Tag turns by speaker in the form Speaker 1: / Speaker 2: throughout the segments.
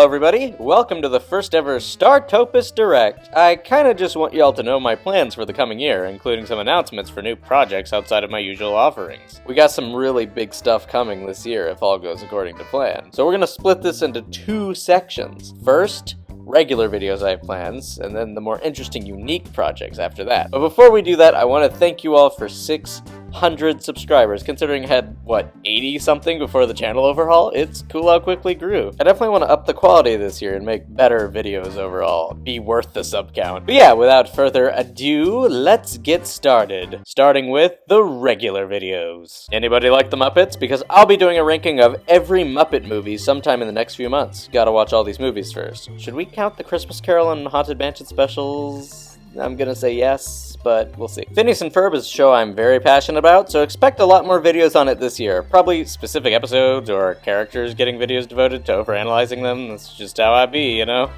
Speaker 1: everybody. Welcome to the first ever StarTopus Direct. I kinda just want y'all to know my plans for the coming year, including some announcements for new projects outside of my usual offerings. We got some really big stuff coming this year if all goes according to plan. So we're gonna split this into two sections. First, regular videos I have plans, and then the more interesting, unique projects after that. But before we do that, I want to thank you all for 600 subscribers, considering I had, 80 something before the channel overhaul? It's cool how quickly it grew. I definitely want to up the quality this year and make better videos overall. Be worth the sub count. But yeah, without further ado, let's get started. Starting with the regular videos. Anybody like the Muppets? Because I'll be doing a ranking of every Muppet movie sometime in the next few months. Gotta watch all these movies first. Should we count the Christmas Carol and Haunted Mansion specials? I'm gonna say yes, but we'll see. Phineas and Ferb is a show I'm very passionate about, so expect a lot more videos on it this year. Probably specific episodes or characters getting videos devoted to overanalyzing them. That's just how I be, you know?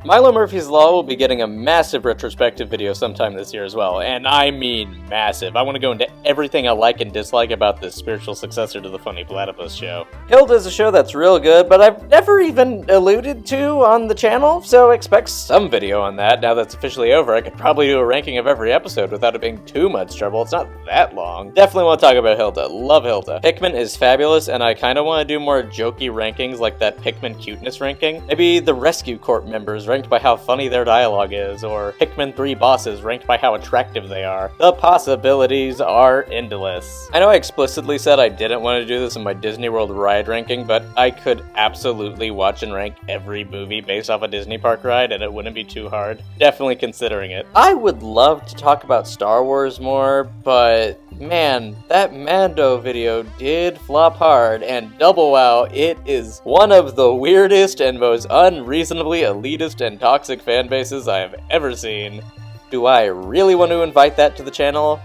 Speaker 1: Milo Murphy's Law will be getting a massive retrospective video sometime this year as well, and I mean massive. I want to go into everything I like and dislike about this spiritual successor to the Funny Platypus show. Hilda is a show that's real good, but I've never even alluded to on the channel, so expect some video on that. Now that's officially over, I could probably do a ranking of every episode without it being too much trouble. It's not that long. Definitely want to talk about Hilda. Love Hilda. Pikmin is fabulous, and I kind of want to do more jokey rankings like that Pikmin cuteness ranking. Maybe the Rescue Corp members ranked by how funny their dialogue is, or Pikmin 3 bosses ranked by how attractive they are. The possibilities are endless. I know I explicitly said I didn't want to do this in my Disney World ride ranking, but I could absolutely watch and rank every movie based off a Disney park ride, and it wouldn't be too hard. Definitely considering it. I would love to talk about Star Wars more, but man, that Mando video did flop hard, and double wow, it is one of the weirdest and most unreasonably elitist and toxic fan bases I have ever seen. Do I really want to invite that to the channel?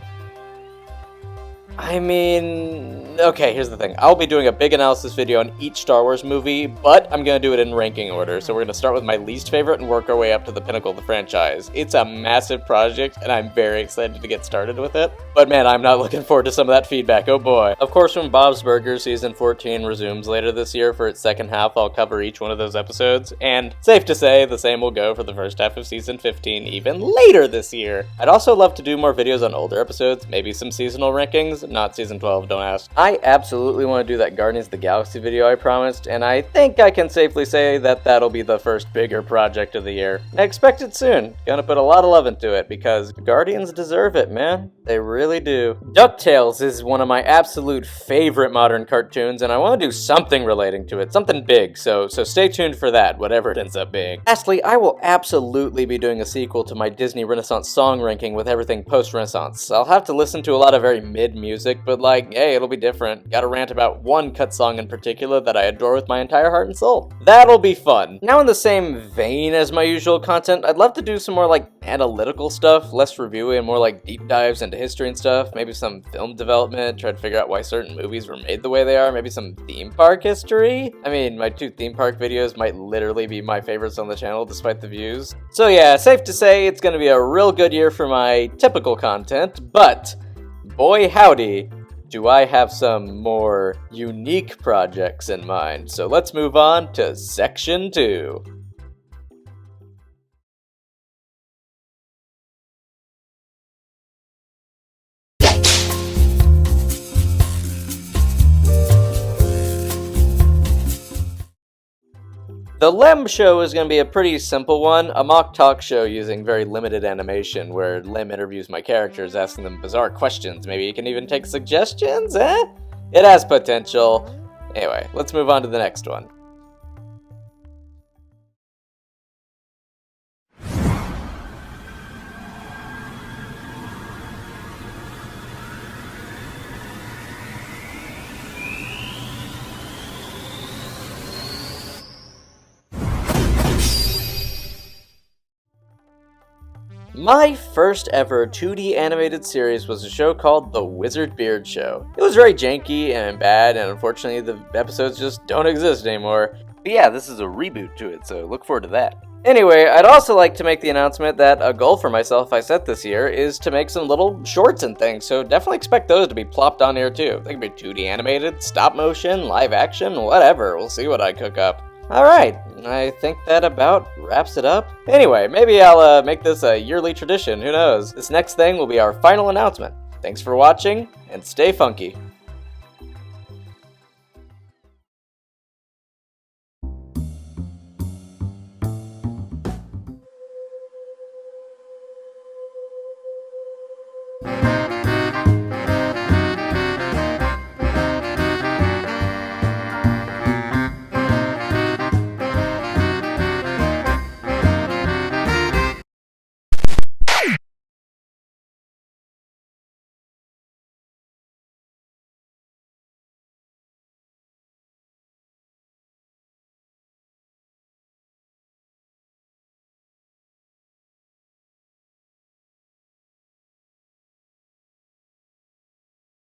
Speaker 1: I mean, okay, here's the thing. I'll be doing a big analysis video on each Star Wars movie, but I'm gonna do it in ranking order. So we're gonna start with my least favorite and work our way up to the pinnacle of the franchise. It's a massive project, and I'm very excited to get started with it. But man, I'm not looking forward to some of that feedback, oh boy. Of course, when Bob's Burgers Season 14 resumes later this year for its second half, I'll cover each one of those episodes. And safe to say, the same will go for the first half of Season 15 even later this year. I'd also love to do more videos on older episodes, maybe some seasonal rankings. Not Season 12, don't ask. I absolutely want to do that Guardians of the Galaxy video I promised, and I think I can safely say that that'll be the first bigger project of the year. I expect it soon. Gonna put a lot of love into it, because Guardians deserve it, man. They really do. DuckTales is one of my absolute favorite modern cartoons, and I want to do something relating to it, something big, so stay tuned for that, whatever it ends up being. Lastly, I will absolutely be doing a sequel to my Disney Renaissance song ranking with everything post-Renaissance. I'll have to listen to a lot of very mid-music, but hey, it'll be different. Gotta rant about one cut song in particular that I adore with my entire heart and soul. That'll be fun. Now in the same vein as my usual content, I'd love to do some more analytical stuff, less reviewy and more deep dives into history and stuff, maybe some film development, try to figure out why certain movies were made the way they are, maybe some theme park history. I mean, my 2 theme park videos might literally be my favorites on the channel despite the views. So yeah, safe to say it's gonna be a real good year for my typical content, but boy howdy, do I have some more unique projects in mind. So let's move on to Section 2. The Lem show is going to be a pretty simple one, a mock talk show using very limited animation where Lem interviews my characters, asking them bizarre questions. Maybe he can even take suggestions, eh? It has potential. Anyway, let's move on to the next one. My first ever 2D animated series was a show called The Wizard Beard Show. It was very janky and bad, and unfortunately the episodes just don't exist anymore. But yeah, this is a reboot to it, so look forward to that. Anyway, I'd also like to make the announcement that a goal for myself I set this year is to make some little shorts and things, so definitely expect those to be plopped on here too. They can be 2D animated, stop motion, live action, whatever. We'll see what I cook up. Alright, I think that about wraps it up. Anyway, maybe I'll make this a yearly tradition, who knows? This next thing will be our final announcement. Thanks for watching, and stay funky.